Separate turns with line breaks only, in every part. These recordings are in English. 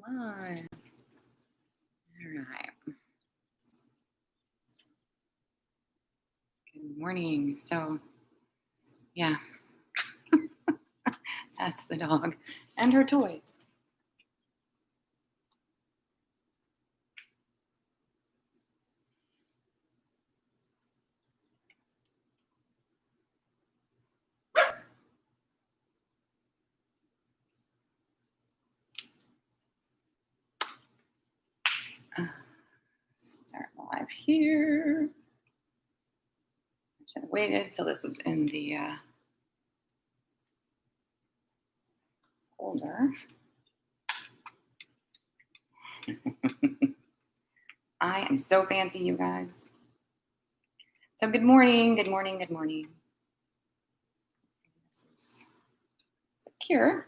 Come on. All right. Good morning. So, yeah, that's the dog and her toys. Start live here. I should have waited till this was in the folder. I am so fancy, you guys. So good morning, good morning, good morning. This is secure.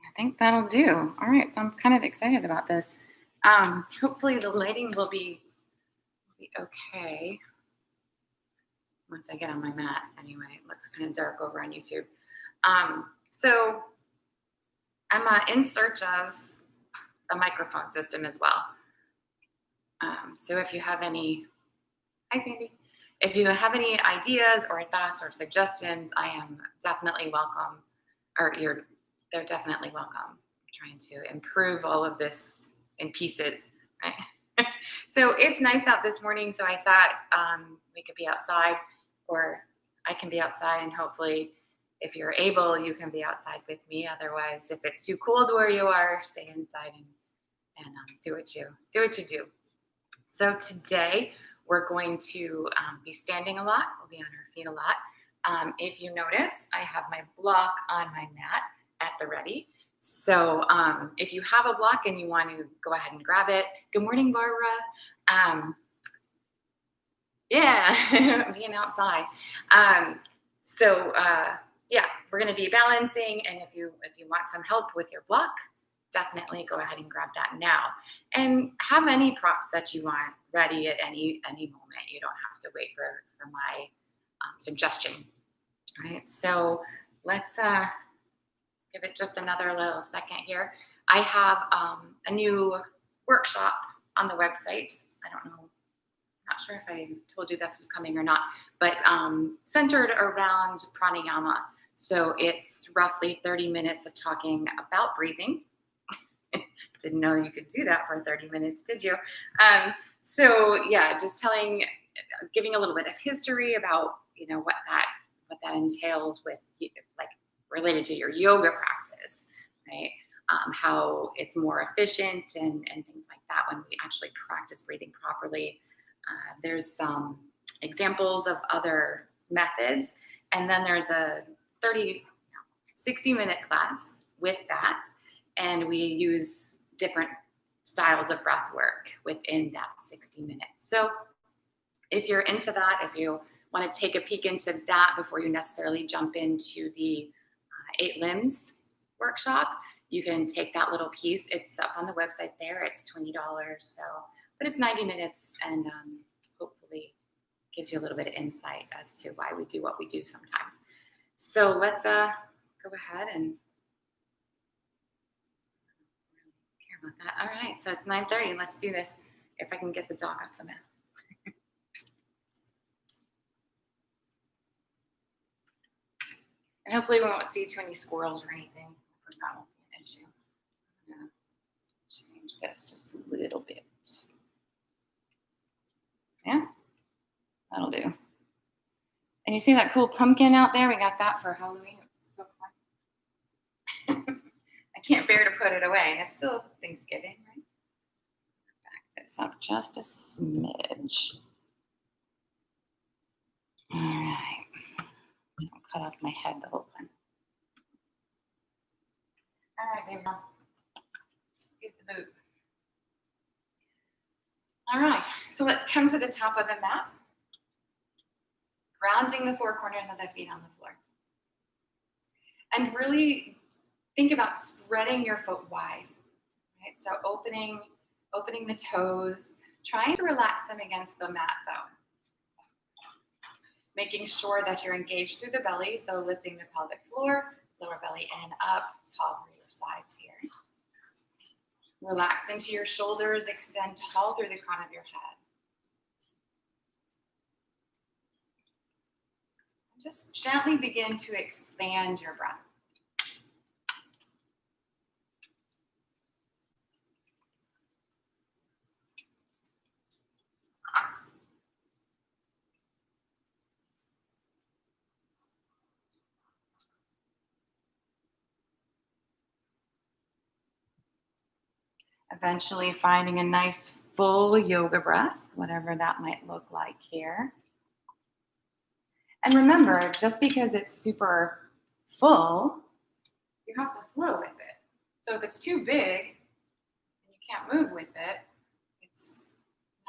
I think that'll do. All right, so I'm kind of excited about this. Hopefully the lighting will be okay once I get on my mat. Anyway, it looks kind of dark over on YouTube. So I'm in search of a microphone system as well. So if you have any, hi Sandy, if you have any ideas or thoughts or suggestions, I am definitely welcome, or they're definitely welcome. I'm trying to improve all of this in pieces, right? So it's nice out this morning, so I thought we could be outside, or I can be outside, and hopefully if you're able, you can be outside with me. Otherwise, if it's too cold where you are, stay inside and do what you do. So today we're going to be standing a lot. We'll be on our feet a lot. If you notice, I have my block on my mat at the ready. So if you have a block and you want to go ahead and grab it. Good morning, Barbara. Yeah, being outside. Yeah, we're going to be balancing, and if you want some help with your block, definitely go ahead and grab that now. And have any props that you want ready at any moment. You don't have to wait for my suggestion. All right, so let's give it just another little second here. I have a new workshop on the website. I don't know. Not sure if I told you this was coming or not, but centered around pranayama. So it's roughly 30 minutes of talking about breathing. Didn't know you could do that for 30 minutes, did you? So yeah, just giving a little bit of history about what that entails with like related to your yoga practice, right? How it's more efficient and things like that when we actually practice breathing properly. There's some examples of other methods, and then there's a 60-minute class with that, and we use different styles of breath work within that 60 minutes. So if you're into that, if you want to take a peek into that before you necessarily jump into the 8 limbs workshop, you can take that little piece. It's up on the website there. It's $20. But it's 90 minutes, and hopefully gives you a little bit of insight as to why we do what we do sometimes. So let's go ahead and care about that. All right, so it's 9:30. Let's do this. If I can get the dog off the mat. And hopefully we won't see too many squirrels or anything. That won't be an issue. I'm going to change this just a little bit. Yeah, that'll do. And you see that cool pumpkin out there? We got that for Halloween. It's so fun. I can't bear to put it away. It's still Thanksgiving, right? Back this up just a smidge. All right. Don't cut off my head the whole time. All right, baby. Let's get the boot. All right, so let's come to the top of the mat, grounding the 4 corners of the feet on the floor. And really think about spreading your foot wide, right? So opening the toes, trying to relax them against the mat though. Making sure that you're engaged through the belly, so lifting the pelvic floor, lower belly in and up, tall through your sides here. Relax into your shoulders, extend tall through the crown of your head. Just gently begin to expand your breath. Eventually finding a nice full yoga breath, whatever that might look like here. And remember, just because it's super full, you have to flow with it. So if it's too big and you can't move with it, it's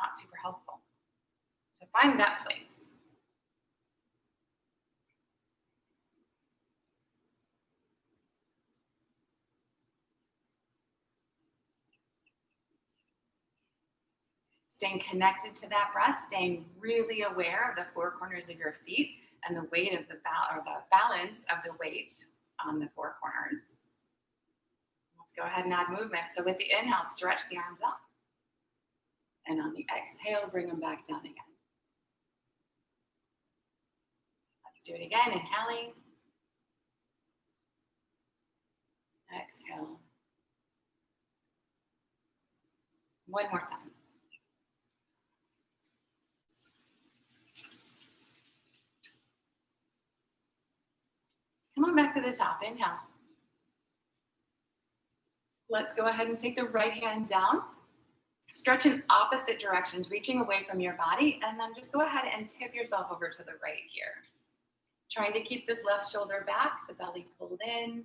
not super helpful. So find that place. Staying connected to that breath, staying really aware of the four corners of your feet and the weight of the balance of the weight on the four corners. Let's go ahead and add movement. So with the inhale, stretch the arms up. And on the exhale, bring them back down again. Let's do it again. Inhaling. Exhale. One more time. Come on back to the top. Inhale. Let's go ahead and take the right hand down. Stretch in opposite directions, reaching away from your body, and then just go ahead and tip yourself over to the right here. Trying to keep this left shoulder back, the belly pulled in.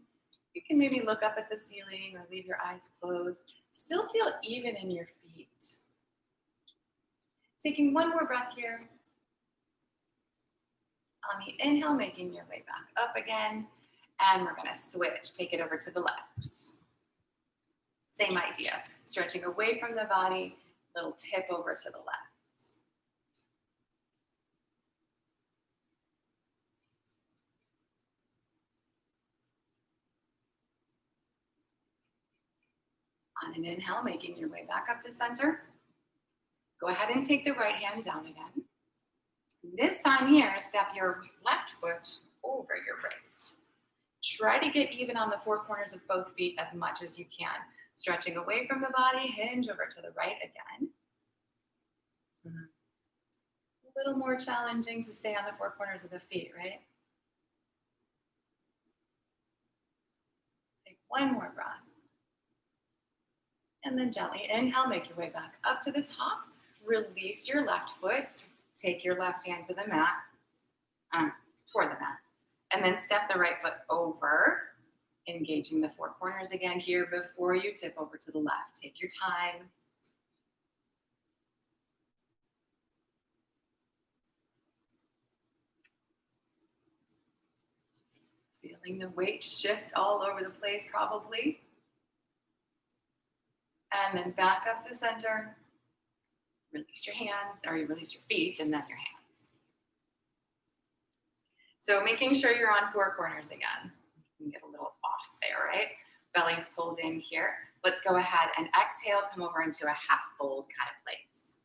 You can maybe look up at the ceiling or leave your eyes closed. Still feel even in your feet. Taking one more breath here. On the inhale, making your way back up again. And we're gonna switch, take it over to the left. Same idea, stretching away from the body, little tip over to the left. On an inhale, making your way back up to center. Go ahead and take the right hand down again. This time here, step your left foot over your right. Try to get even on the four corners of both feet as much as you can. Stretching away from the body, hinge over to the right again. A little more challenging to stay on the four corners of the feet, right? Take one more breath. And then gently inhale, make your way back up to the top. Release your left foot. Take your left hand to the mat, toward the mat. And then step the right foot over, engaging the four corners again here before you tip over to the left. Take your time. Feeling the weight shift all over the place probably. And then back up to center. Release your hands, or you release your feet and then your hands. So making sure you're on four corners again. You can get a little off there, right? Belly's pulled in here. Let's go ahead and exhale, come over into a half fold kind of place.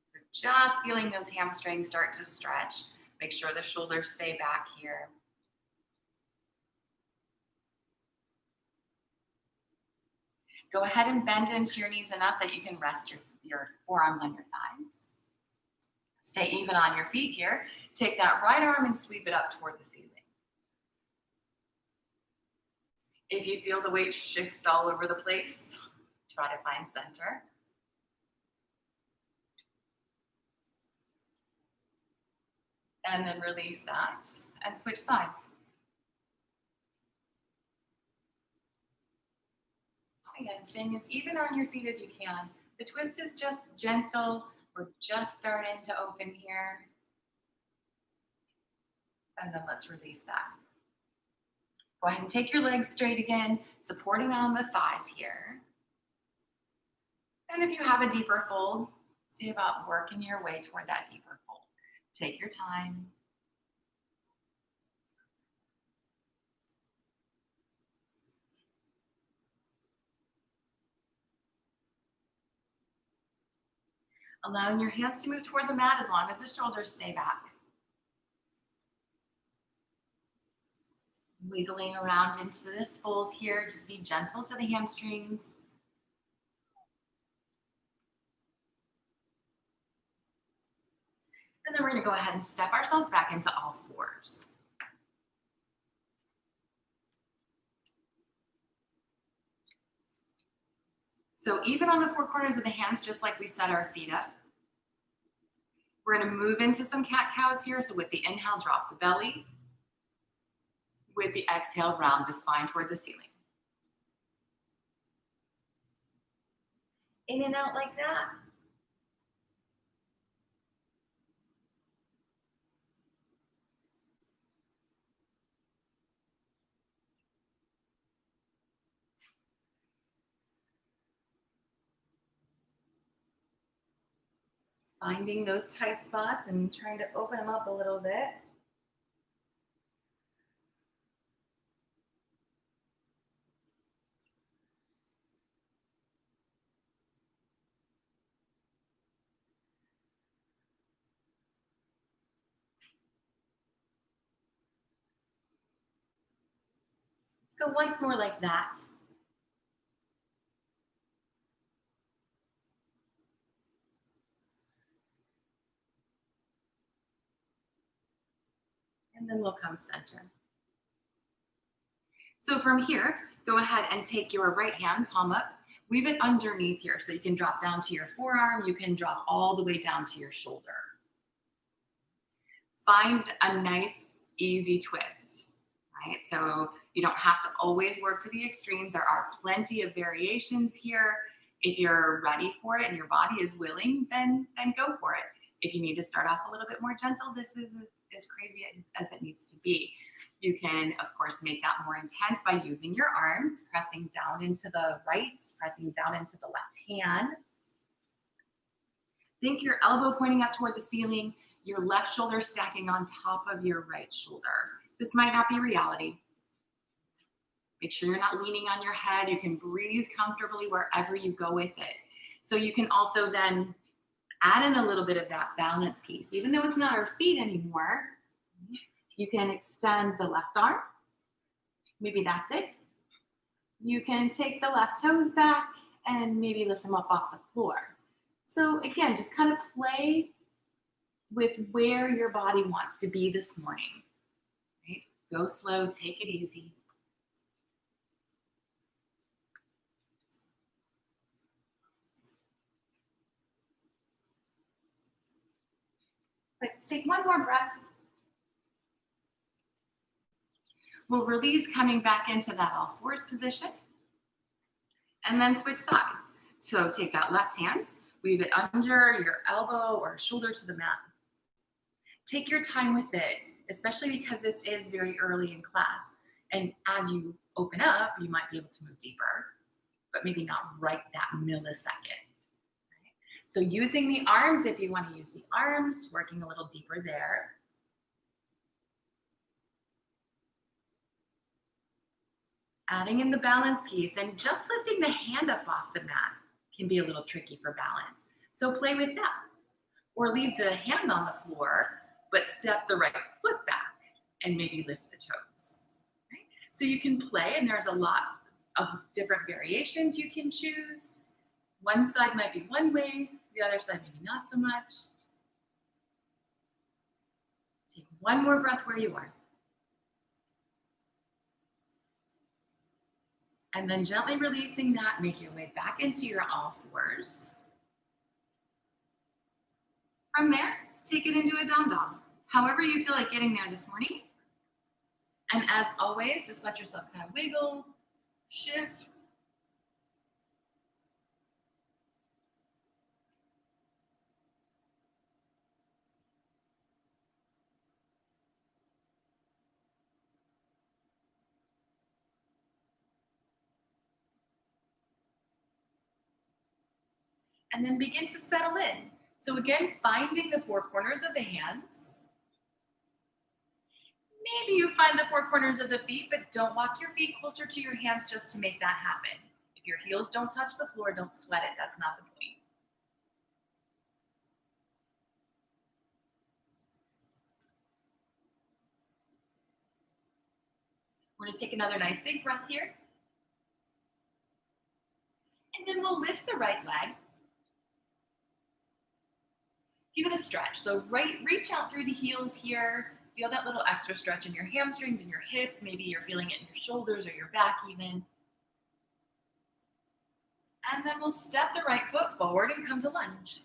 So just feeling those hamstrings start to stretch. Make sure the shoulders stay back here. Go ahead and bend into your knees enough that you can rest your forearms on your thighs. Stay even on your feet here. Take that right arm and sweep it up toward the ceiling. If you feel the weight shift all over the place, try to find center. And then release that and switch sides. Again, staying as even on your feet as you can. The twist is just gentle. We're just starting to open here. And then let's release that. Go ahead and take your legs straight again, supporting on the thighs here. And if you have a deeper fold, see about working your way toward that deeper fold. Take your time. Allowing your hands to move toward the mat as long as the shoulders stay back. Wiggling around into this fold here. Just be gentle to the hamstrings. And then we're going to go ahead and step ourselves back into all fours. So even on the four corners of the hands, just like we set our feet up, we're going to move into some cat-cows here. So with the inhale, drop the belly. With the exhale, round the spine toward the ceiling. In and out like that. Finding those tight spots and trying to open them up a little bit. Let's go once more like that. And then we'll come center. So from here, go ahead and take your right hand, palm up, weave it underneath here. So you can drop down to your forearm, you can drop all the way down to your shoulder. Find a nice, easy twist, right? So you don't have to always work to the extremes. There are plenty of variations here. If you're ready for it and your body is willing, then go for it. If you need to start off a little bit more gentle, this is as crazy as it needs to be. You can, of course, make that more intense by using your arms, pressing down into the right, pressing down into the left hand. Think your elbow pointing up toward the ceiling, your left shoulder stacking on top of your right shoulder. This might not be reality. Make sure you're not leaning on your head. You can breathe comfortably wherever you go with it. So you can also then add in a little bit of that balance piece. Even though it's not our feet anymore, you can extend the left arm. Maybe that's it. You can take the left toes back and maybe lift them up off the floor. So again, just kind of play with where your body wants to be this morning. Right? Go slow, take it easy. Let's take one more breath. We'll release, coming back into that all fours position. And then switch sides. So take that left hand, weave it under your elbow or shoulder to the mat. Take your time with it, especially because this is very early in class. And as you open up, you might be able to move deeper, but maybe not right that millisecond. Right? So using the arms, if you want to use the arms, working a little deeper there. Adding in the balance piece and just lifting the hand up off the mat can be a little tricky for balance. So play with that. Or leave the hand on the floor, but step the right foot back and maybe lift the toes. Right? So you can play, and there's a lot of different variations you can choose. One side might be one way, the other side maybe not so much. Take one more breath where you are. And then gently releasing that, make your way back into your all fours. From there, take it into a down dog, however you feel like getting there this morning. And as always, just let yourself kind of wiggle, shift. And then begin to settle in. So again, finding the four corners of the hands. Maybe you find the four corners of the feet, but don't walk your feet closer to your hands just to make that happen. If your heels don't touch the floor, don't sweat it. That's not the point.
We're gonna take another nice big breath here. And then we'll lift the right leg. Give it a stretch. So reach out through the heels here. Feel that little extra stretch in your hamstrings and your hips. Maybe you're feeling it in your shoulders or your back even. And then we'll step the right foot forward and come to lunge.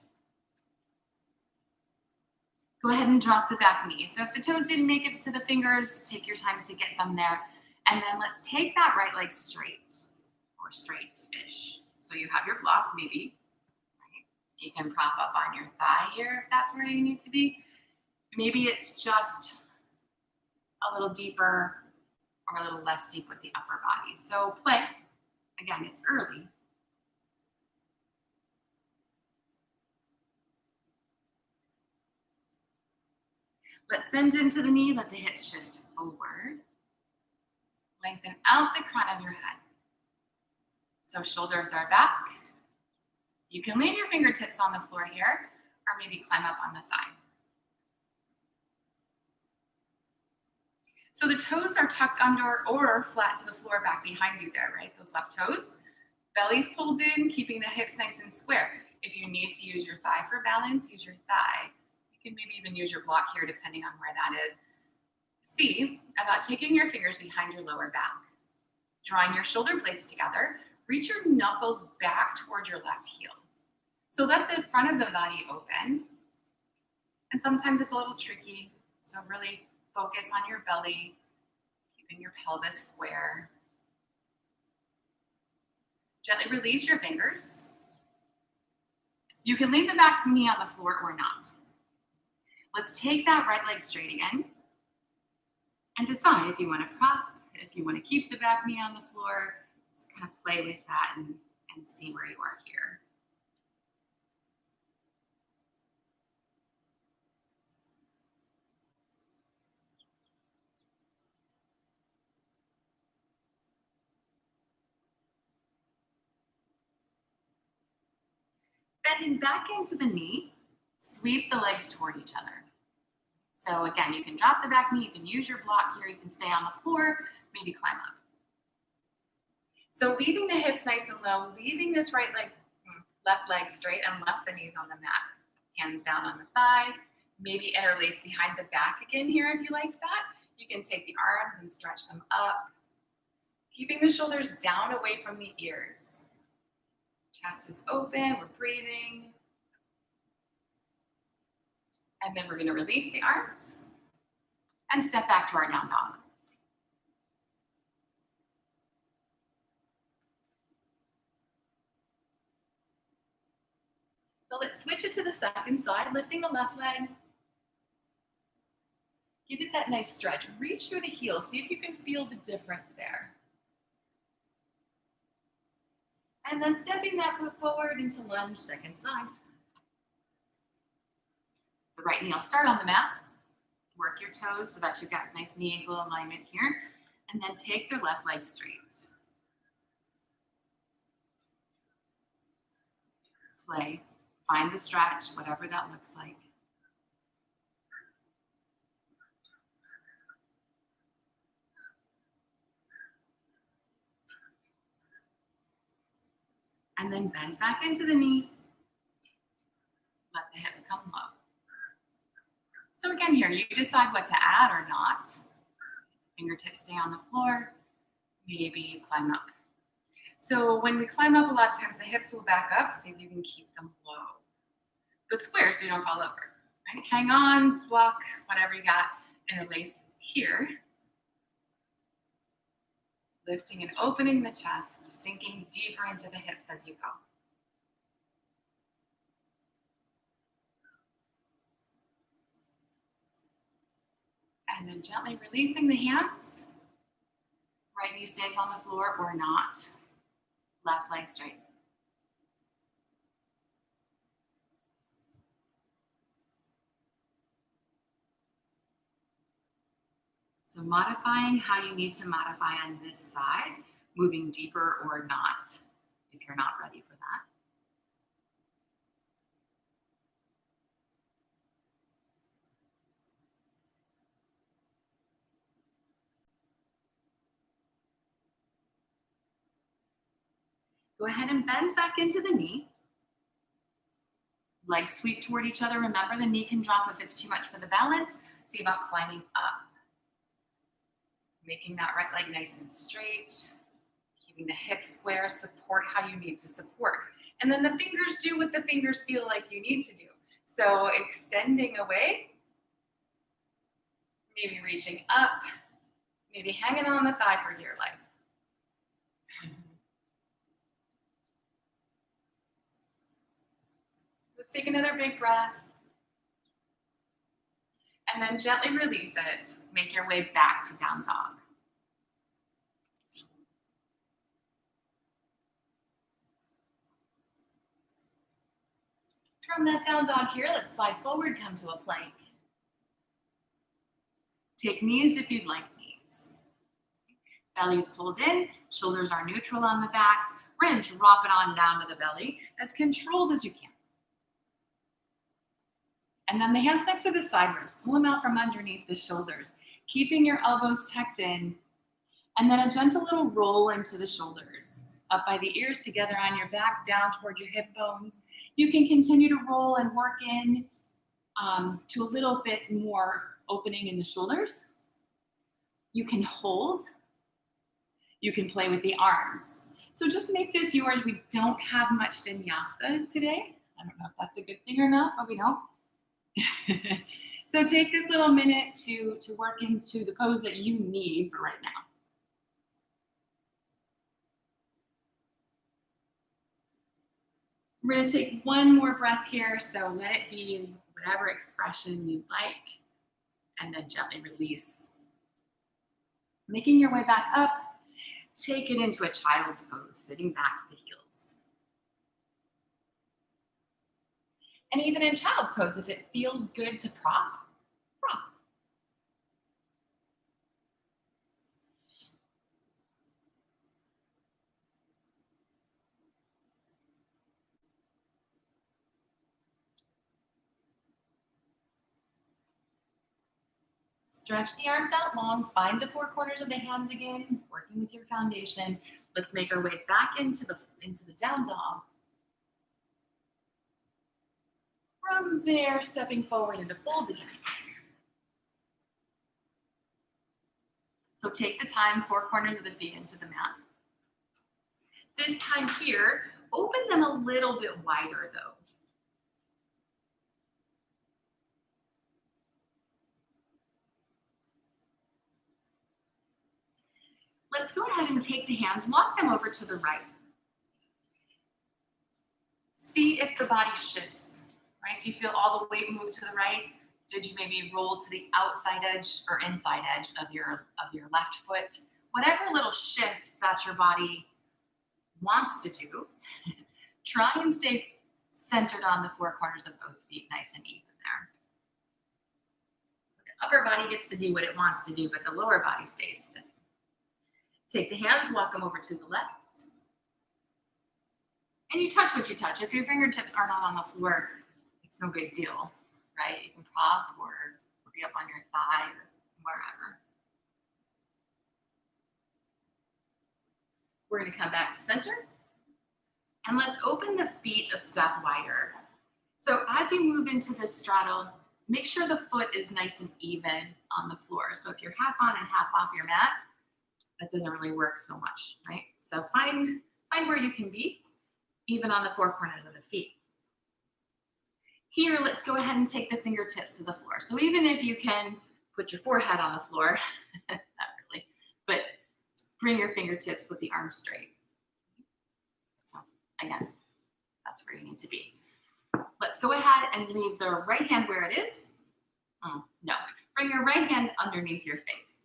Go ahead and drop the back knee. So if the toes didn't make it to the fingers, take your time to get them there. And then let's take that right leg straight, or straight-ish. So you have your block, maybe. Right? You can prop up on your thigh here if that's where you need to be. Maybe it's just a little deeper or a little less deep with the upper body. So play. Again, it's early. Let's bend into the knee, let the hips shift forward. Lengthen out the crown of your head. So shoulders are back. You can leave your fingertips on the floor here, or maybe climb up on the thigh. So the toes are tucked under or flat to the floor back behind you there, right? Those left toes. Belly's pulled in, keeping the hips nice and square. If you need to use your thigh for balance, use your thigh. You can maybe even use your block here depending on where that is. See about taking your fingers behind your lower back. Drawing your shoulder blades together, reach your knuckles back towards your left heel. So let the front of the body open. And sometimes it's a little tricky, so really focus on your belly, keeping your pelvis square. Gently release your fingers. You can leave the back knee on the floor or not. Let's take that right leg straight again and decide if you want to prop, if you want to keep the back knee on the floor. Just kind of play with that and see where you are here. Bending back into the knee, sweep the legs toward each other. So again, you can drop the back knee, you can use your block here, you can stay on the floor, maybe climb up. So leaving the hips nice and low, leaving this left leg straight unless the knee's on the mat. Hands down on the thigh, maybe interlace behind the back again here if you like that. You can take the arms and stretch them up. Keeping the shoulders down away from the ears. Chest is open, we're breathing. And then we're gonna release the arms and step back to our down dog. So let's switch it to the second side, lifting the left leg. Give it that nice stretch. Reach through the heels, see if you can feel the difference there. And then stepping that foot forward into lunge, second side. The right knee will start on the mat. Work your toes so that you've got nice knee ankle alignment here. And then take the left leg straight. Play. Find the stretch, whatever that looks like. And then bend back into the knee. Let the hips come low. So again here, you decide what to add or not. Fingertips stay on the floor. Maybe climb up. So when we climb up, a lot of times the hips will back up. See if you can keep them low. But square so you don't fall over. Right? Hang on, block, whatever you got, interlace here. Lifting and opening the chest, sinking deeper into the hips as you go. And then gently releasing the hands. Right knee stays on the floor or not. Left leg straight. So modifying how you need to modify on this side, moving deeper or not, if you're not ready for that. Go ahead and bend back into the knee. Legs sweep toward each other. Remember, the knee can drop if it's too much for the balance. See about climbing up. Making that right leg nice and straight. Keeping the hips square. Support how you need to support. And then the fingers do what the fingers feel like you need to do. So extending away. Maybe reaching up. Maybe hanging on the thigh for dear life. Let's take another big breath. And then gently release it. Make your way back to down dog. From that down dog here, let's slide forward, come to a plank. Take knees if you'd like knees. Belly's pulled in, shoulders are neutral on the back. We're gonna drop it on down to the belly, as controlled as you can. And then the hands next to the side ribs, pull them out from underneath the shoulders, keeping your elbows tucked in, and then a gentle little roll into the shoulders, up by the ears, together on your back, down toward your hip bones. You can continue to roll and work in to a little bit more opening in the shoulders. You can hold. You can play with the arms. So just make this yours. We don't have much vinyasa today. I don't know if that's a good thing or not, but we don't. So take this little minute to work into the pose that you need for right now. We're going to take one more breath here, so let it be whatever expression you'd like, and then gently release. Making your way back up, take it into a child's pose, sitting back to the heels. And even in child's pose, if it feels good to prop, prop. Stretch the arms out long, find the four corners of the hands again, working with your foundation. Let's make our way back into the down dog. From there, stepping forward into folded. So take the time, four corners of the feet into the mat. This time here, open them a little bit wider though. Let's go ahead and take the hands, walk them over to the right. See if the body shifts, right? Do you feel all the weight move to the right? Did you maybe roll to the outside edge or inside edge of your left foot? Whatever little shifts that your body wants to do, try and stay centered on the four corners of both feet, nice and even there. The upper body gets to do what it wants to do, but the lower body stays still. Take the hands, walk them over to the left. And you touch what you touch. If your fingertips are not on the floor, it's no big deal, right? You can prop or be up on your thigh or wherever. We're going to come back to center. And let's open the feet a step wider. So as you move into this straddle, make sure the foot is nice and even on the floor. So if you're half on and half off your mat, that doesn't really work so much, right? So find where you can be, even on the four corners of the feet. Here, let's go ahead and take the fingertips to the floor. So even if you can put your forehead on the floor, not really, but bring your fingertips with the arms straight. So again, that's where you need to be. Let's go ahead and leave the right hand where it is. No, bring your right hand underneath your face.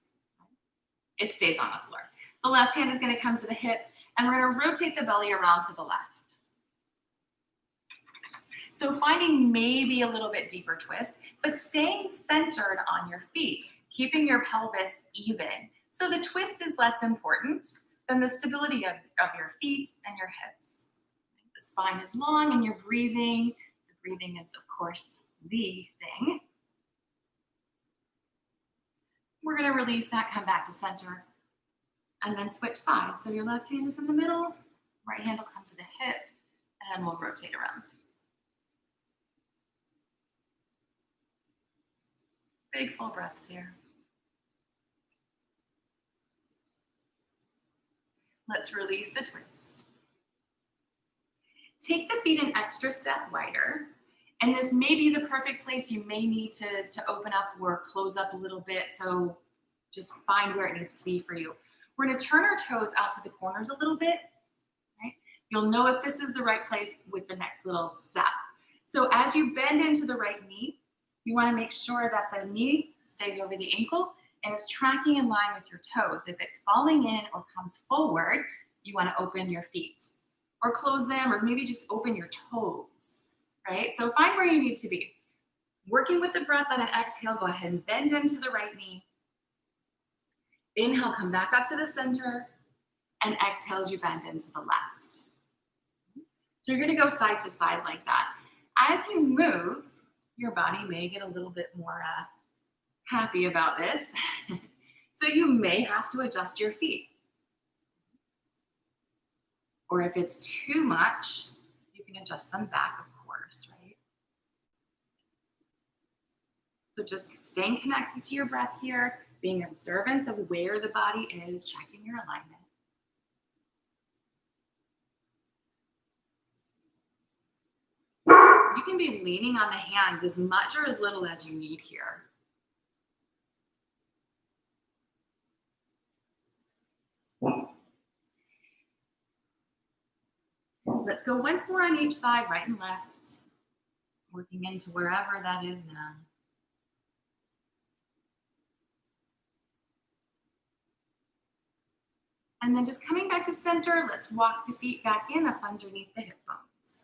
It stays on the floor. The left hand is going to come to the hip, and we're going to rotate the belly around to the left. So finding maybe a little bit deeper twist, but staying centered on your feet, keeping your pelvis even. So the twist is less important than the stability of your feet and your hips. The spine is long and you're breathing. The breathing is, of course, the thing. We're going to release that, come back to center, and then switch sides. So your left hand is in the middle, Right hand will come to the hip, and we'll rotate around. Big full breaths here. Let's release the twist. Take the feet an extra step wider, and this may be the perfect place you may need to open up or close up a little bit, so just find where it needs to be for you. We're gonna turn our toes out to the corners a little bit, right? You'll know if this is the right place with the next little step. So as you bend into the right knee, you wanna make sure that the knee stays over the ankle and is tracking in line with your toes. If it's falling in or comes forward, you wanna open your feet or close them, or maybe just open your toes, right? So find where you need to be. Working with the breath on an exhale, go ahead and bend into the right knee. Inhale, come back up to the center, and exhale as you bend into the left. So you're gonna go side to side like that. As you move, your body may get a little bit more happy about this. So you may have to adjust your feet. Or if it's too much, you can adjust them back, of course, right? So just staying connected to your breath here, being observant of where the body is, checking your alignment. You can be leaning on the hands as much or as little as you need here. Let's go once more on each side, right and left, working into wherever that is now. And then just coming back to center, let's walk the feet back in up underneath the hip bones.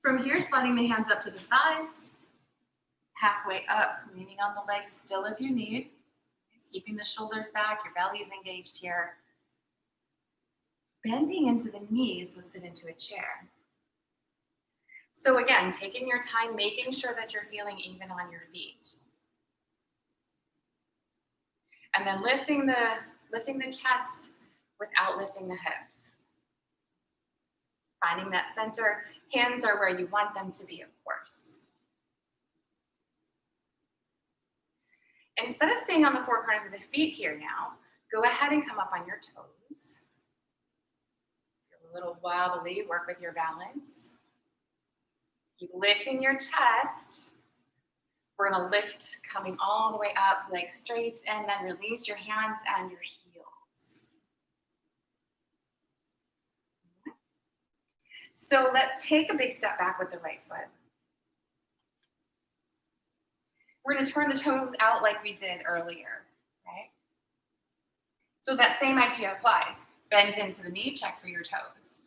From here, sliding the hands up to the thighs, halfway up, leaning on the legs still if you need. Keeping the shoulders back, your belly is engaged here. Bending into the knees, let's sit into a chair. So again, taking your time, making sure that you're feeling even on your feet. And then lifting the chest without lifting the hips. Finding that center, hands are where you want them to be, of course. Instead of staying on the four corners of the feet here now, go ahead and come up on your toes. Feel a little wobbly, work with your balance. Keep lifting your chest. We're gonna lift, coming all the way up, legs straight, and then release your hands and your heels. So let's take a big step back with the right foot. We're gonna turn the toes out like we did earlier, right? So that same idea applies. Bend into the knee, check for your toes.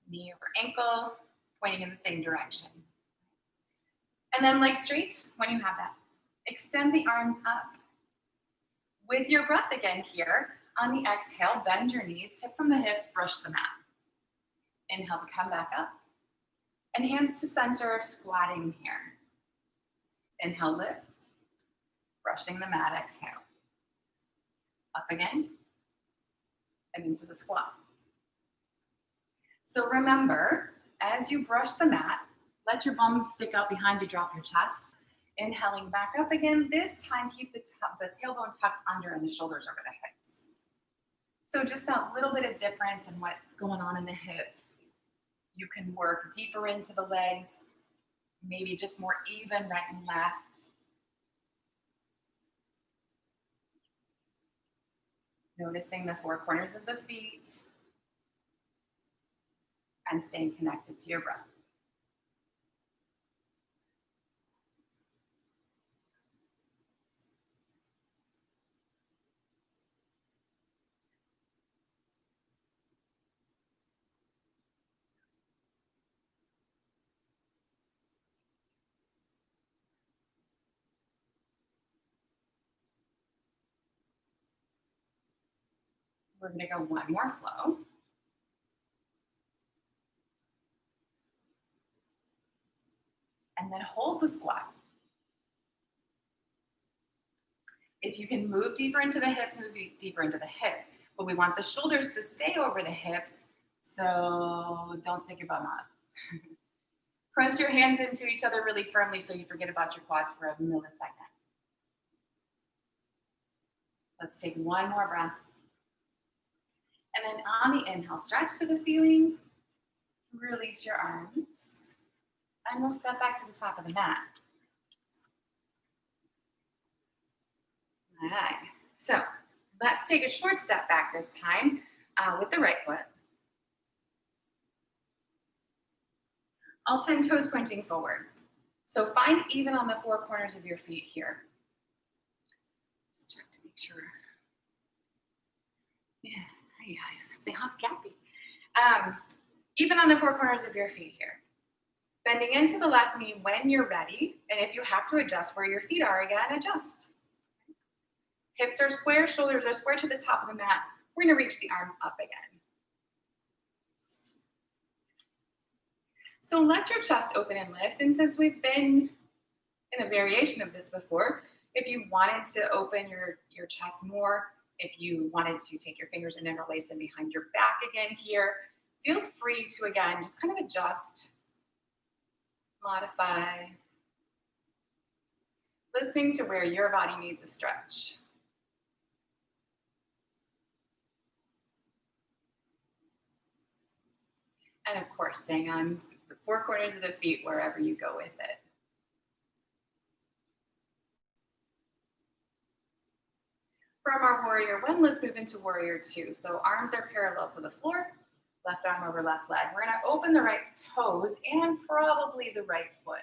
Knee over ankle, pointing in the same direction. And then legs straight when you have that. Extend the arms up. With your breath again here, on the exhale, bend your knees, tip from the hips, brush the mat. Inhale to come back up. And hands to center, squatting here. Inhale, lift, brushing the mat, exhale. Up again, and into the squat. So remember, as you brush the mat, let your bum stick out behind you, drop your chest. Inhaling back up again, this time keep the tailbone tucked under and the shoulders over the hips. So just that little bit of difference in what's going on in the hips. You can work deeper into the legs, maybe just more even right and left. Noticing the four corners of the feet and staying connected to your breath. We're going to go one more flow. And then hold the squat. If you can move deeper into the hips, move deeper into the hips. But we want the shoulders to stay over the hips, so don't stick your bum up. Press your hands into each other really firmly so you forget about your quads for a millisecond. Let's take one more breath. And then on the inhale, stretch to the ceiling, release your arms, and we'll step back to the top of the mat. All right, so let's take a short step back this time with the right foot. All 10 toes pointing forward. So find even on the four corners of your feet here. Just check to make sure. Yeah, hi guys, say hi, Kathy. Even on the four corners of your feet here. Bending into the left knee when you're ready, and if you have to adjust where your feet are again, adjust. Hips are square, shoulders are square to the top of the mat. We're gonna reach the arms up again. So let your chest open and lift, and since we've been in a variation of this before, if you wanted to open your chest more, if you wanted to take your fingers and interlace them behind your back again here, feel free to, again, just kind of adjust, modify, listening to where your body needs a stretch. And of course, staying on the four corners of the feet wherever you go with it. From our warrior one, let's move into warrior two. So arms are parallel to the floor, left arm over left leg. We're gonna open the right toes and probably the right foot.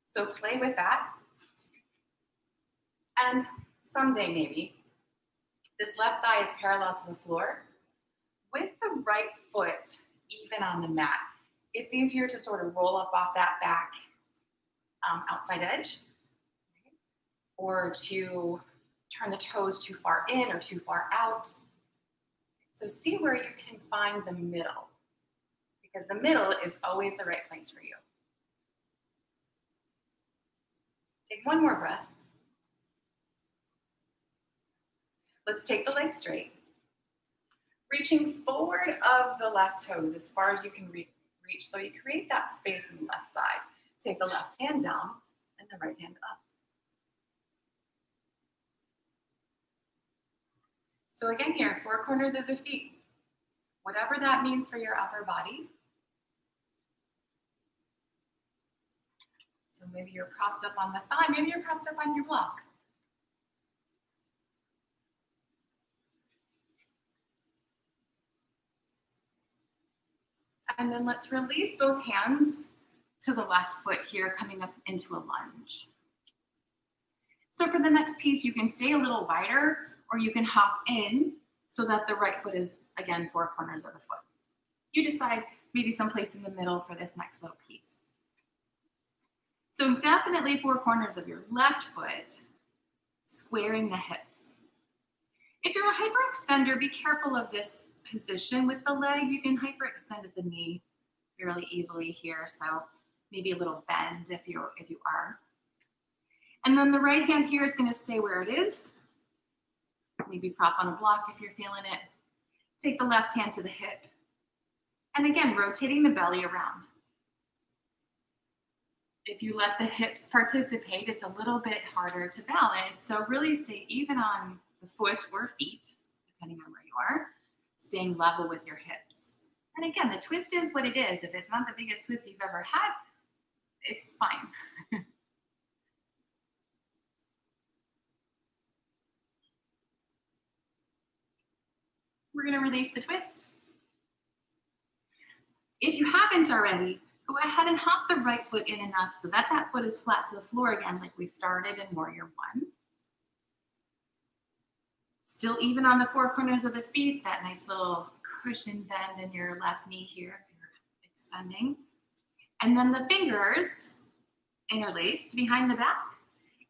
So play with that. And someday maybe, this left thigh is parallel to the floor with the right foot even on the mat. It's easier to sort of roll up off that back outside edge, or to turn the toes too far in or too far out. So see where you can find the middle, because the middle is always the right place for you. Take one more breath. Let's take the legs straight. Reaching forward of the left toes as far as you can reach, so you create that space on the left side. Take the left hand down and the right hand up. So again here, four corners of the feet. Whatever that means for your upper body. So maybe you're propped up on the thigh, maybe you're propped up on your block. And then let's release both hands to the left foot here, coming up into a lunge. So for the next piece, you can stay a little wider, or you can hop in so that the right foot is, again, four corners of the foot. You decide maybe someplace in the middle for this next little piece. So definitely four corners of your left foot, squaring the hips. If you're a hyperextender, be careful of this position with the leg. You can hyperextend at the knee fairly easily here, so maybe a little bend if you are. And then the right hand here is going to stay where it is. Maybe prop on a block if you're feeling it. Take the left hand to the hip. And again, rotating the belly around. If you let the hips participate, it's a little bit harder to balance. So really stay even on the foot or feet, depending on where you are, staying level with your hips. And again, the twist is what it is. If it's not the biggest twist you've ever had, it's fine. We're going to release the twist. If you haven't already, go ahead and hop the right foot in enough so that that foot is flat to the floor again, like we started in warrior one. Still even on the four corners of the feet, that nice little cushion bend in your left knee here if you're extending. And then the fingers interlaced behind the back.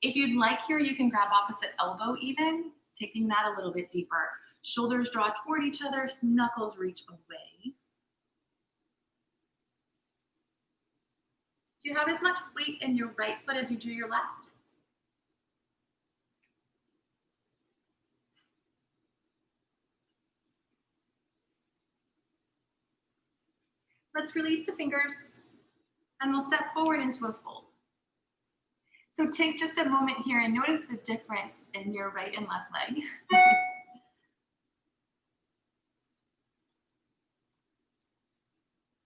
If you'd like here, you can grab opposite elbow even, taking that a little bit deeper. Shoulders draw toward each other, knuckles reach away. Do you have as much weight in your right foot as you do your left?
Let's release the fingers and we'll step forward into a fold. So take just a moment here and notice the difference in your right and left leg.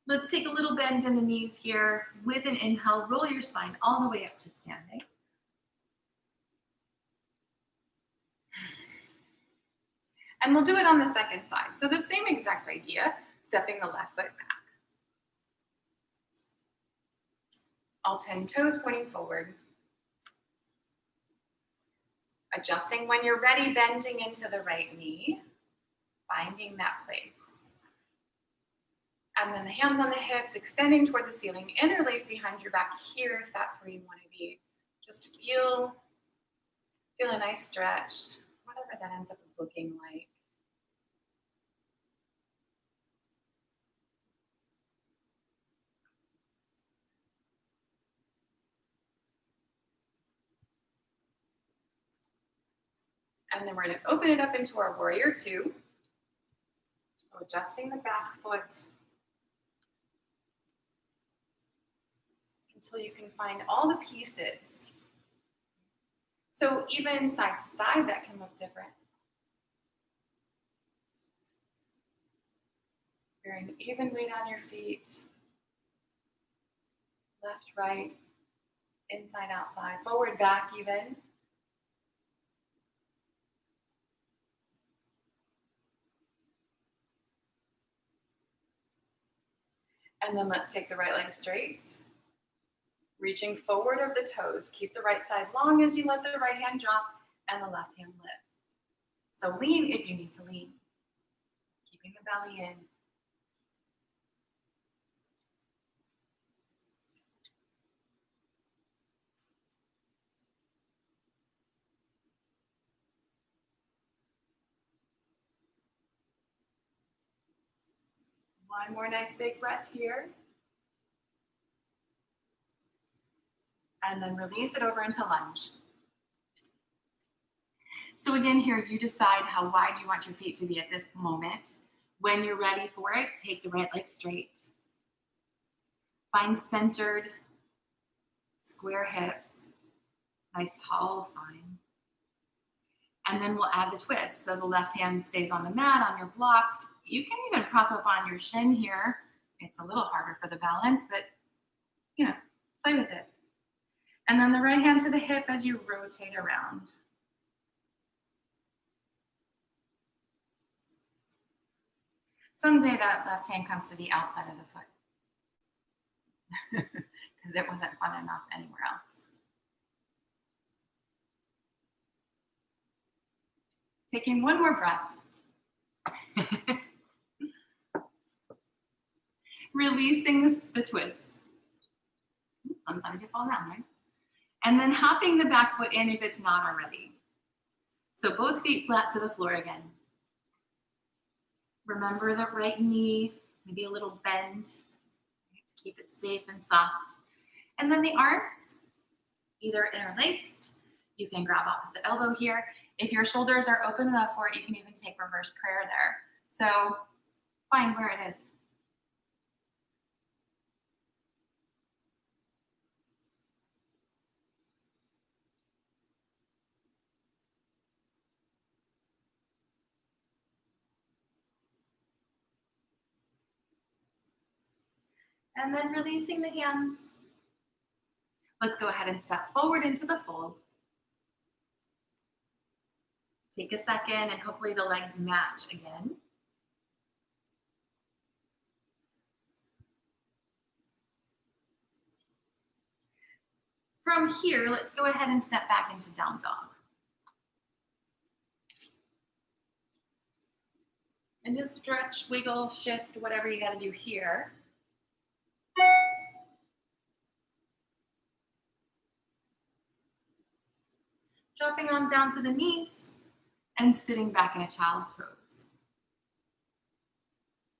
Let's take a little bend in the knees here. With an inhale, roll your spine all the way up to standing.
And we'll do it on the second side. So the same exact idea, stepping the left foot back. All 10 toes pointing forward. Adjusting when you're ready, bending into the right knee, finding that place. And then the hands on the hips, extending toward the ceiling, interlace behind your back here if that's where you want to be. Just feel a nice stretch, whatever that ends up looking like. And then we're going to open it up into our warrior two. So adjusting the back foot until you can find all the pieces. So even side to side, that can look different. Bearing even weight on your feet. Left, right, inside, outside, forward, back even. And then let's take the right leg straight. Reaching forward of the toes. Keep the right side long as you let the right hand drop and the left hand lift. So lean if you need to lean. Keeping the belly in. One more nice big breath here. And then release it over into lunge.
So again here, you decide how wide you want your feet to be at this moment. When you're ready for it, take the right leg straight. Find centered, square hips, nice tall spine. And then we'll add the twist. So the left hand stays on the mat on your block. You can even prop up on your shin here. It's a little harder for the balance, but play with it. And then the right hand to the hip as you rotate around. Someday that left hand comes to the outside of the foot because it wasn't fun enough anywhere else. Taking one more breath. Releasing the twist. Sometimes you fall down, right? And then hopping the back foot in if it's not already. So both feet flat to the floor again. Remember the right knee, maybe a little bend to keep it safe and soft. And then the arms, either interlaced, you can grab opposite elbow here. If your shoulders are open enough for it, you can even take reverse prayer there. So find where it is. And then releasing the hands. Let's go ahead and step forward into the fold. Take a second and hopefully the legs match again. From here, let's go ahead and step back into down dog. And just stretch, wiggle, shift, whatever you gotta do here. Dropping on down to the knees and sitting back in a child's pose.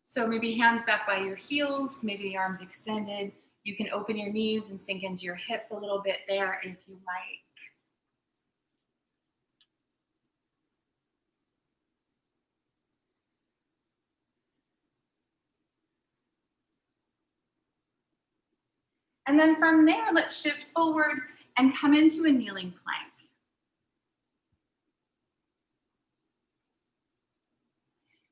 So maybe hands back by your heels, maybe the arms extended. You can open your knees and sink into your hips a little bit there if you like.
And then from there, let's shift forward and come into a kneeling plank.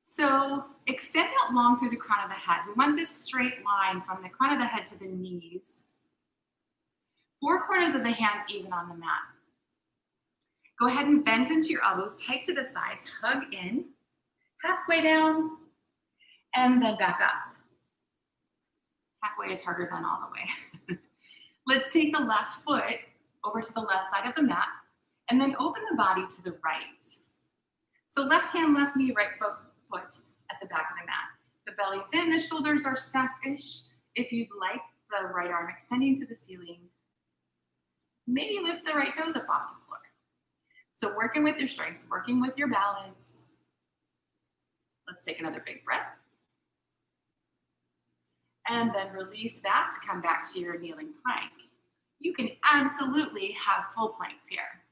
So extend out long through the crown of the head. We want this straight line from the crown of the head to the knees. Four corners of the hands even on the mat. Go ahead and bend into your elbows, tight to the sides, hug in, halfway down, and then back up. Halfway is harder than all the way. Let's take the left foot over to the left side of the mat, and then open the body to the right. So left hand, left knee, right foot at the back of the mat. The belly's in, the shoulders are stacked-ish. If you'd like, the right arm extending to the ceiling. Maybe lift the right toes up off the floor. So working with your strength, working with your balance. Let's take another big breath. And then release that, come back to your kneeling plank. You can absolutely have full planks here.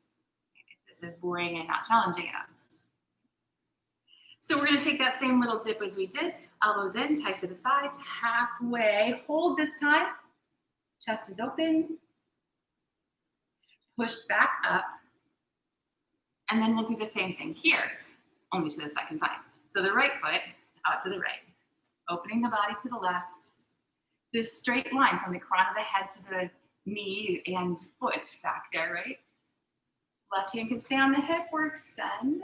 If this is boring and not challenging enough. So we're gonna take that same little dip as we did, elbows in, tight to the sides, halfway, hold this time. Chest is open. Push back up. And then we'll do the same thing here, only to the second side. So the right foot out to the right, opening the body to the left. This straight line from the crown of the head to the knee and foot back there, right? Left hand can stay on the hip or extend.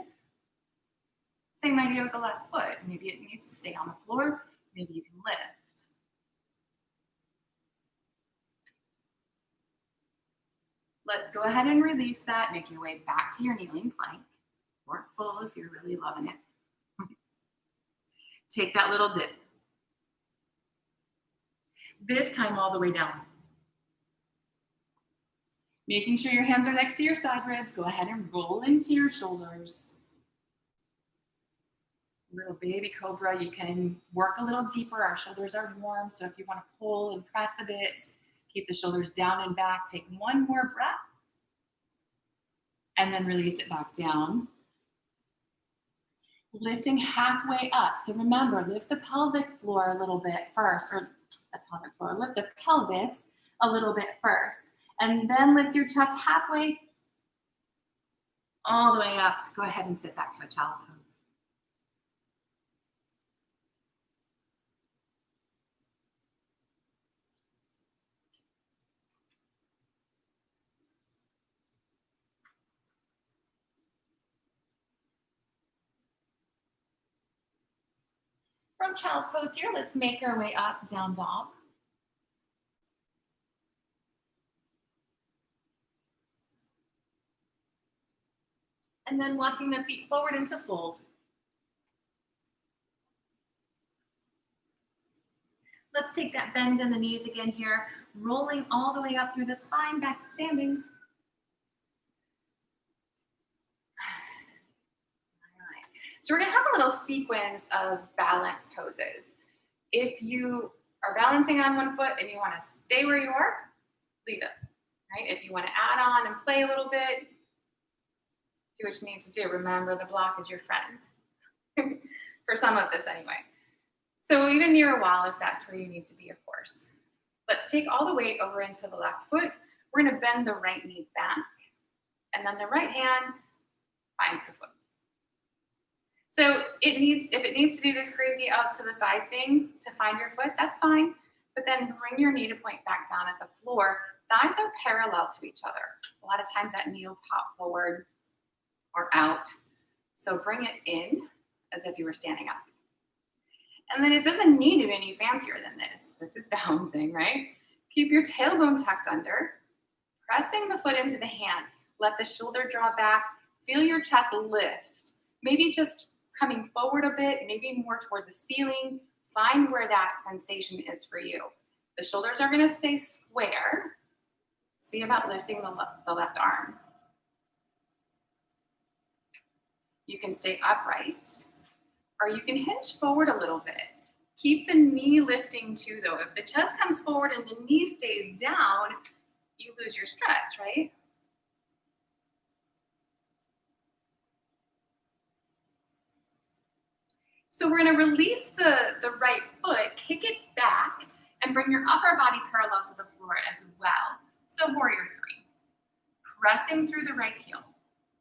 Same idea with the left foot. Maybe it needs to stay on the floor. Maybe you can lift. Let's go ahead and release that. Make your way back to your kneeling plank. Or full if you're really loving it. Take that little dip. This time all the way down. Making sure your hands are next to your side ribs. Go ahead and roll into your shoulders. Little baby cobra, you can work a little deeper. Our shoulders are warm, so if you want to pull and press a bit, keep the shoulders down and back. Take one more breath. And then release it back down. Lifting halfway up. So remember, lift the pelvic floor a little bit first, or the pelvic floor, lift the pelvis a little bit first. And then lift your chest halfway, all the way up. Go ahead and sit back to a child's pose. From child's pose here, let's make our way up, down dog. And then walking the feet forward into fold. Let's take that bend in the knees again here, rolling all the way up through the spine, back to standing. So we're gonna have a little sequence of balance poses. If you are balancing on one foot and you wanna stay where you are, leave it, right? If you wanna add on and play a little bit, do what you need to do. Remember, the block is your friend. For some of this anyway. So even near a wall if that's where you need to be, of course. Let's take all the weight over into the left foot. We're gonna bend the right knee back, and then the right hand finds the foot. So if it needs to do this crazy out to the side thing to find your foot, that's fine. But then bring your knee to point back down at the floor. Thighs are parallel to each other. A lot of times that knee will pop forward or out. So bring it in as if you were standing up. And then it doesn't need to be any fancier than this. This is balancing, right? Keep your tailbone tucked under, pressing the foot into the hand. Let the shoulder draw back. Feel your chest lift. Maybe just coming forward a bit, maybe more toward the ceiling. Find where that sensation is for you. The shoulders are gonna stay square. See about lifting the left arm. You can stay upright, or you can hinge forward a little bit. Keep the knee lifting too, though. If the chest comes forward and the knee stays down, you lose your stretch, right? So we're gonna release the right foot, kick it back, And bring your upper body parallel to the floor as well. So warrior three. Pressing through the right heel.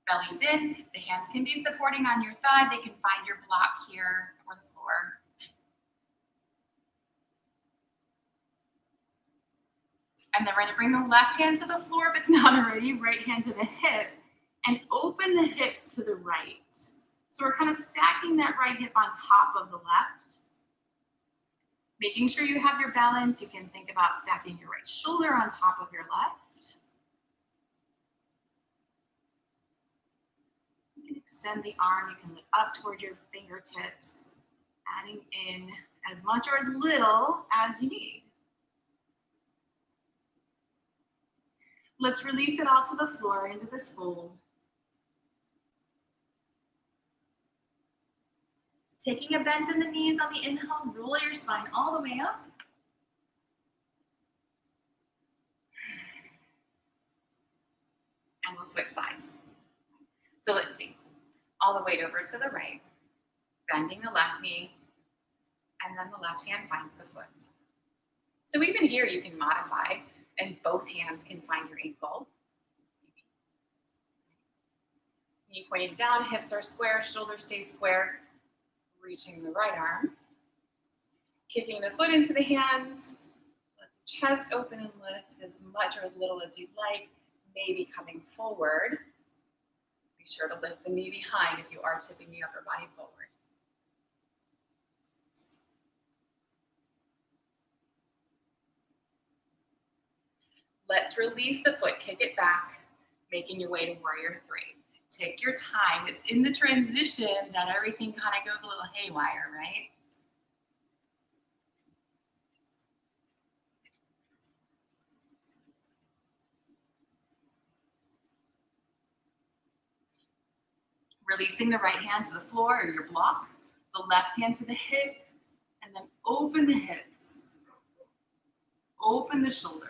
Belly's in, the hands can be supporting on your thigh. They can find your block here or the floor. And then we're gonna bring the left hand to the floor if it's not already, right hand to the hip, and open the hips to the right. So we're kind of stacking that right hip on top of the left. Making sure you have your balance. You can think about stacking your right shoulder on top of your left. You can extend the arm. You can look up toward your fingertips, adding in as much or as little as you need. Let's release it all to the floor into this fold. Taking a bend in the knees on the inhale, roll your spine all the way up. And we'll switch sides. So let's see. All the weight over to the right, bending the left knee, and then the left hand finds the foot. So even here you can modify, and both hands can find your ankle. Knee pointing down, hips are square, shoulders stay square. Reaching the right arm, kicking the foot into the hands, let the chest open and lift as much or as little as you'd like, maybe coming forward. Be sure to lift the knee behind if you are tipping the upper body forward. Let's release the foot, kick it back, making your way to warrior three. Take your time. It's in the transition that everything kind of goes a little haywire, right? Releasing the right hand to the floor or your block, the left hand to the hip, and then open the hips. Open the shoulders.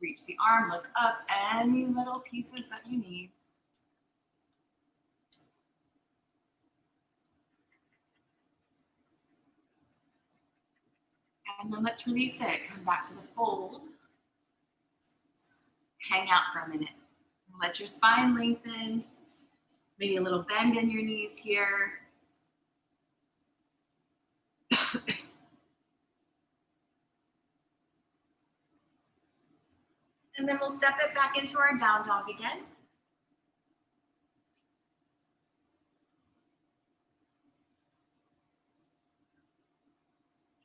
Reach the arm, look up, any little pieces that you need. And then let's release it. Come back to the fold. Hang out for a minute. Let your spine lengthen. Maybe a little bend in your knees here. And then we'll step it back into our down dog again.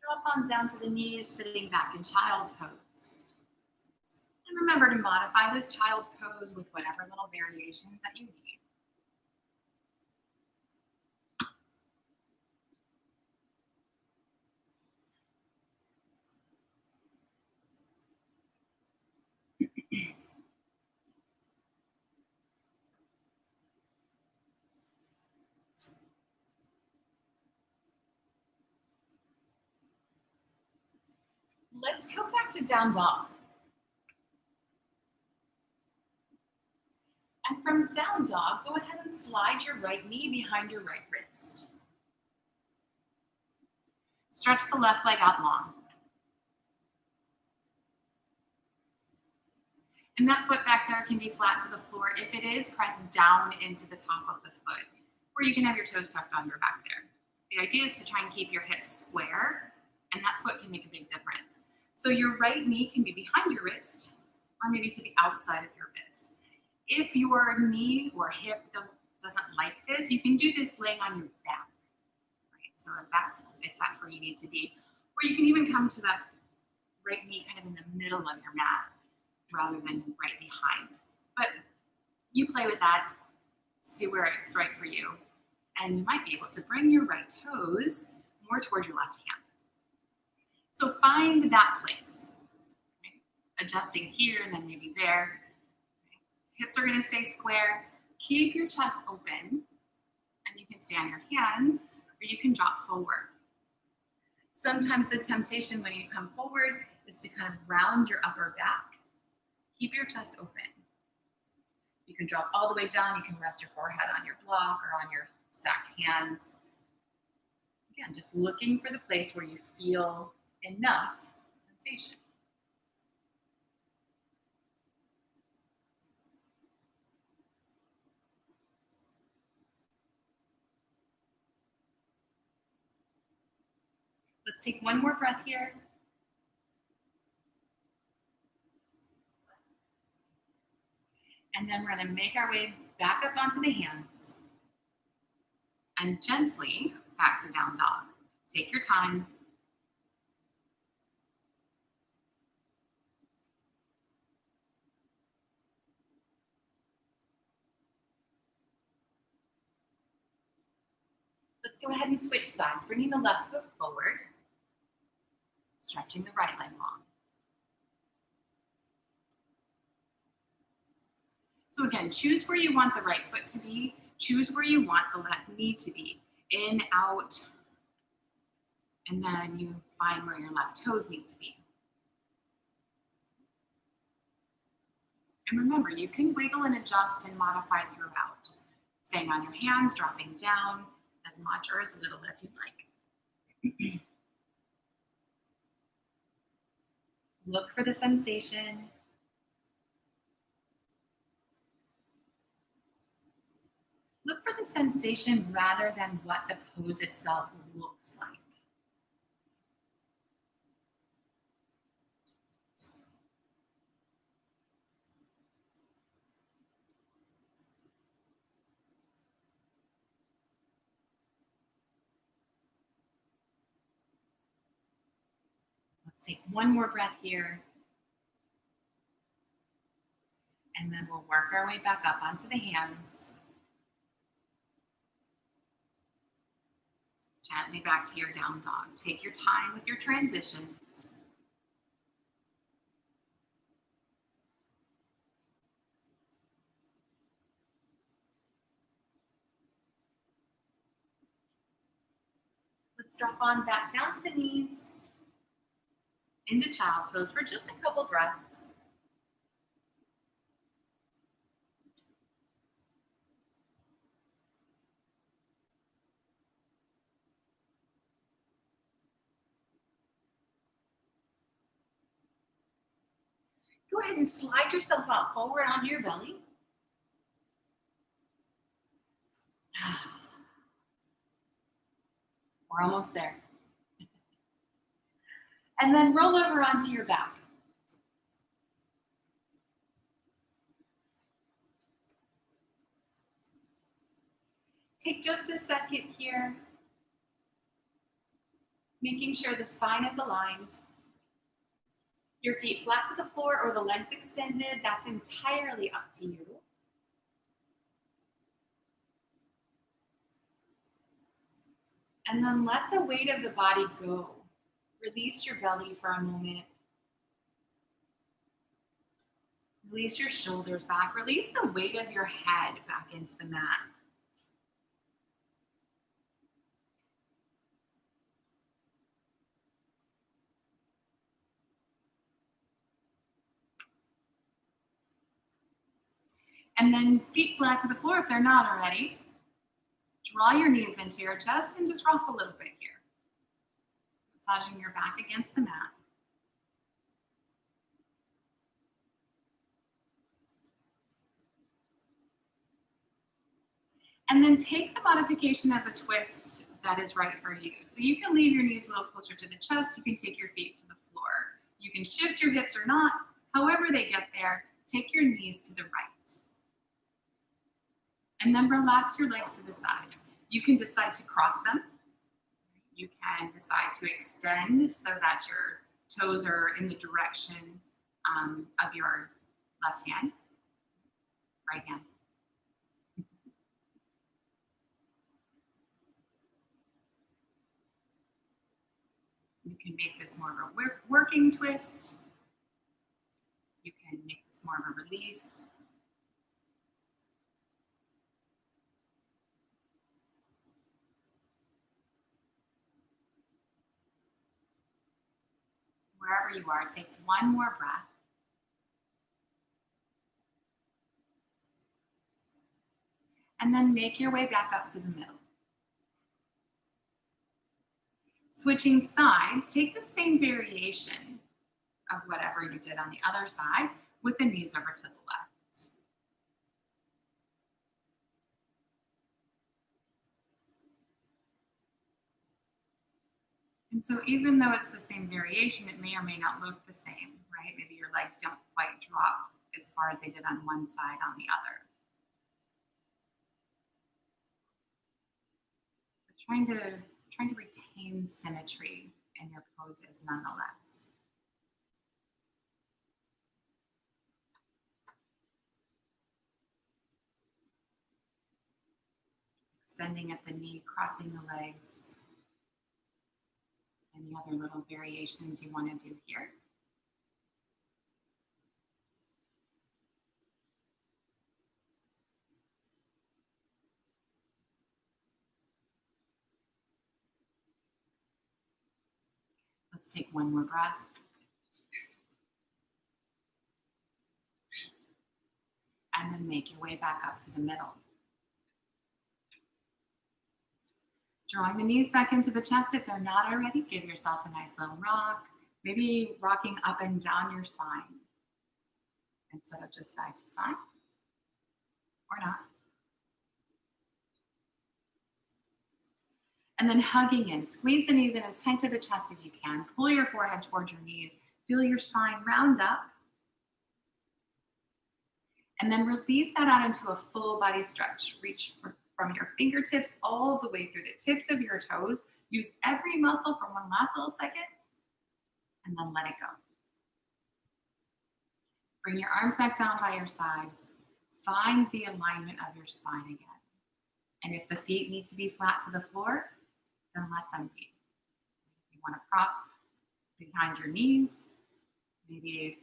Drop on down to the knees, sitting back in child's pose. And remember to modify this child's pose with whatever little variations that you need. Let's go back to down dog. And from down dog, go ahead and slide your right knee behind your right wrist. Stretch the left leg out long. And that foot back there can be flat to the floor. If it is, press down into the top of the foot, or you can have your toes tucked under back there. The idea is to try and keep your hips square, and that foot can make a big difference. So your right knee can be behind your wrist, or maybe to the outside of your wrist. If your knee or hip doesn't like this, you can do this laying on your back. Right? So if that's where you need to be. Or you can even come to that right knee kind of in the middle of your mat rather than right behind. But you play with that, see where it's right for you. And you might be able to bring your right toes more towards your left hand. So find that place. Okay? Adjusting here and then maybe there. Okay? Hips are gonna stay square. Keep your chest open, and you can stay on your hands, or you can drop forward. Sometimes the temptation when you come forward is to kind of round your upper back. Keep your chest open. You can drop all the way down. You can rest your forehead on your block or on your stacked hands. Again, just looking for the place where you feel enough sensation. Let's take one more breath here. And then we're going to make our way back up onto the hands and gently back to down dog. Take your time. Let's go ahead and switch sides, bringing the left foot forward, stretching the right leg long. So again, choose where you want the right foot to be, choose where you want the left knee to be, in, out, and then you find where your left toes need to be. And remember, you can wiggle and adjust and modify throughout, staying on your hands, dropping down as much or as little as you'd like. Look for the sensation. Look for the sensation rather than what the pose itself looks like. Let's take one more breath here. And then we'll work our way back up onto the hands. Gently back to your down dog. Take your time with your transitions. Let's drop on back down to the knees, into child's pose for just a couple breaths. Go ahead and slide yourself out forward onto your belly. We're almost there. And then roll over onto your back. Take just a second here, making sure the spine is aligned. Your feet flat to the floor or the legs extended, that's entirely up to you. And then let the weight of the body go. Release your belly for a moment. Release your shoulders back. Release the weight of your head back into the mat. And then feet flat to the floor if they're not already. Draw your knees into your chest and just rock a little bit here. Massaging your back against the mat. And then take the modification of a twist that is right for you. So you can leave your knees a little closer to the chest. You can take your feet to the floor. You can shift your hips or not. However they get there, take your knees to the right. And then relax your legs to the sides. You can decide to cross them. You can decide to extend so that your toes are in the direction of your left hand, right hand. You can make this more of a working twist. You can make this more of a release. Wherever you are, take one more breath. And then make your way back up to the middle. Switching sides, take the same variation of whatever you did on the other side with the knees over to the left. And so even though it's the same variation, it may or may not look the same, right? Maybe your legs don't quite drop as far as they did on one side on the other. But trying to retain symmetry in your poses nonetheless. Extending at the knee, crossing the legs. Any other little variations you want to do here? Let's take one more breath. And then make your way back up to the middle. Drawing the knees back into the chest if they're not already. Give yourself a nice little rock. Maybe rocking up and down your spine instead of just side to side, or not. And then hugging in. Squeeze the knees in as tight to the chest as you can. Pull your forehead towards your knees. Feel your spine round up. And then release that out into a full body stretch. Reach from your fingertips all the way through the tips of your toes. Use every muscle for one last little second. And then let it go. Bring your arms back down by your sides. Find the alignment of your spine again. And if the feet need to be flat to the floor, then let them be. You want to prop behind your knees, maybe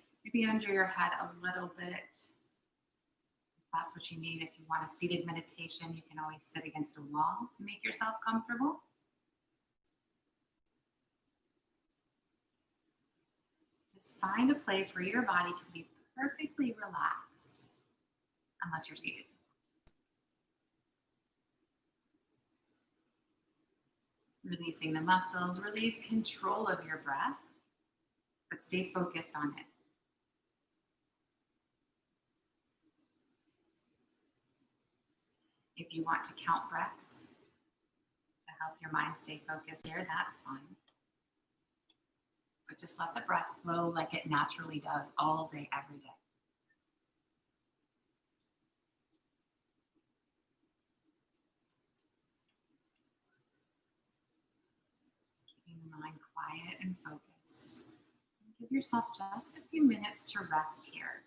under your head a little bit. If that's what you need. If you want a seated meditation, you can always sit against a wall to make yourself comfortable. Just find a place where your body can be perfectly relaxed, unless you're seated. Releasing the muscles, release control of your breath, but stay focused on it. If you want to count breaths to help your mind stay focused here, that's fine. But just let the breath flow like it naturally does all day, every day. Keeping the mind quiet and focused. Give yourself just a few minutes to rest here.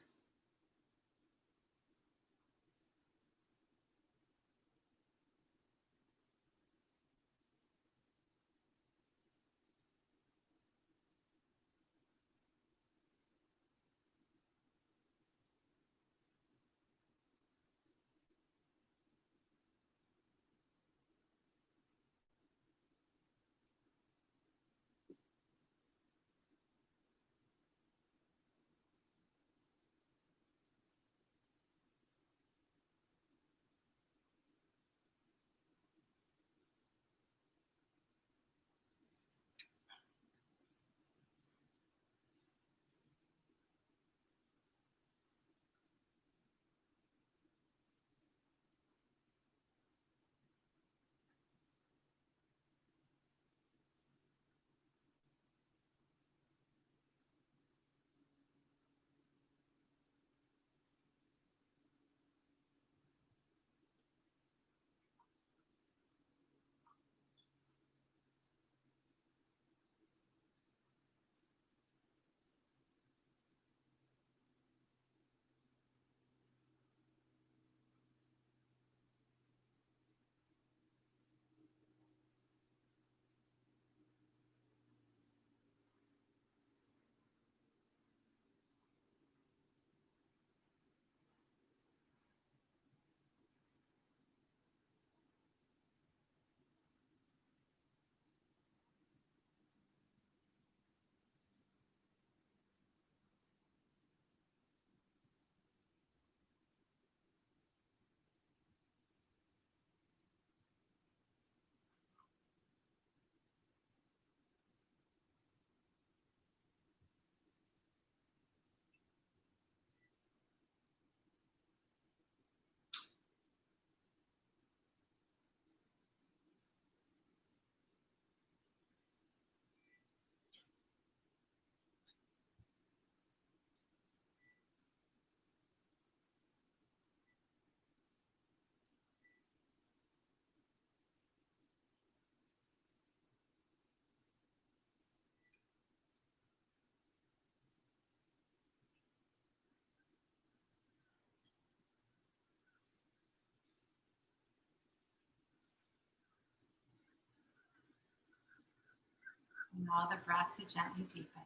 Allow the breath to gently deepen.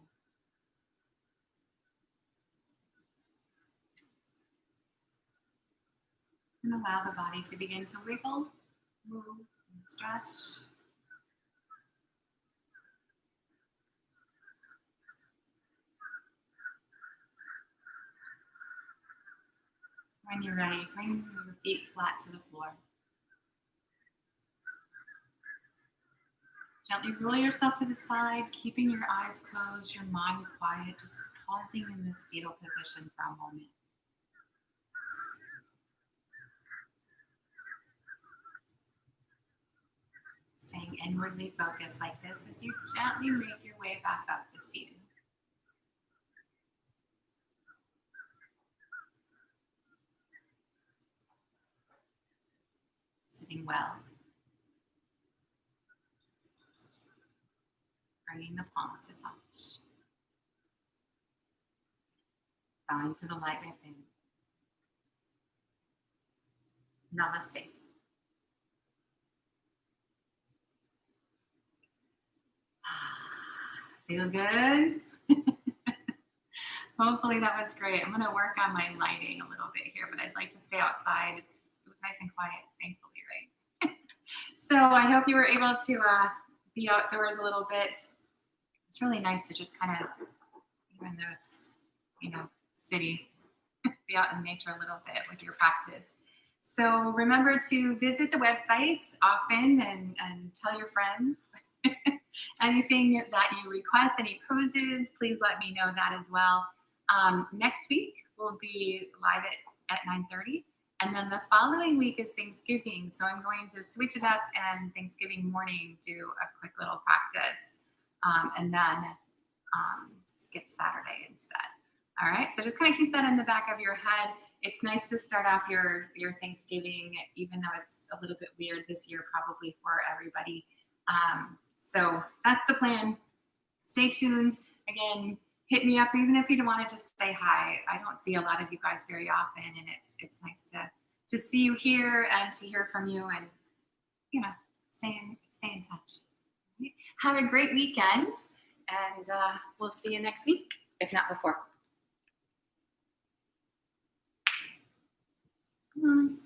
And allow the body to begin to wiggle, move, and stretch. When you're ready, bring your feet flat to the floor. Gently roll yourself to the side, keeping your eyes closed, your mind quiet, just pausing in this fetal position for a moment. Staying inwardly focused like this as you gently make your way back up to seated. Sitting well. Bringing the palms to touch. Bowing to the light within. Namaste. Feel good? Hopefully that was great. I'm going to work on my lighting a little bit here, but I'd like to stay outside. It was nice and quiet, thankfully, right? So I hope you were able to be outdoors a little bit. It's really nice to just kind of, even though it's, city, be out in nature a little bit with your practice. So remember to visit the website often and tell your friends. Anything that you request, any poses, please let me know that as well. Next week will be live at 9:30. And then the following week is Thanksgiving. So I'm going to switch it up and Thanksgiving morning do a quick little practice. And then skip Saturday instead. All right, so just kind of keep that in the back of your head. It's nice to start off your Thanksgiving, even though it's a little bit weird this year, probably for everybody. So that's the plan. Stay tuned. Again, hit me up, even if you don't want to just say hi. I don't see a lot of you guys very often, and it's nice to see you here and to hear from you, and stay in touch. Have a great weekend, and we'll see you next week, if not before. Come on.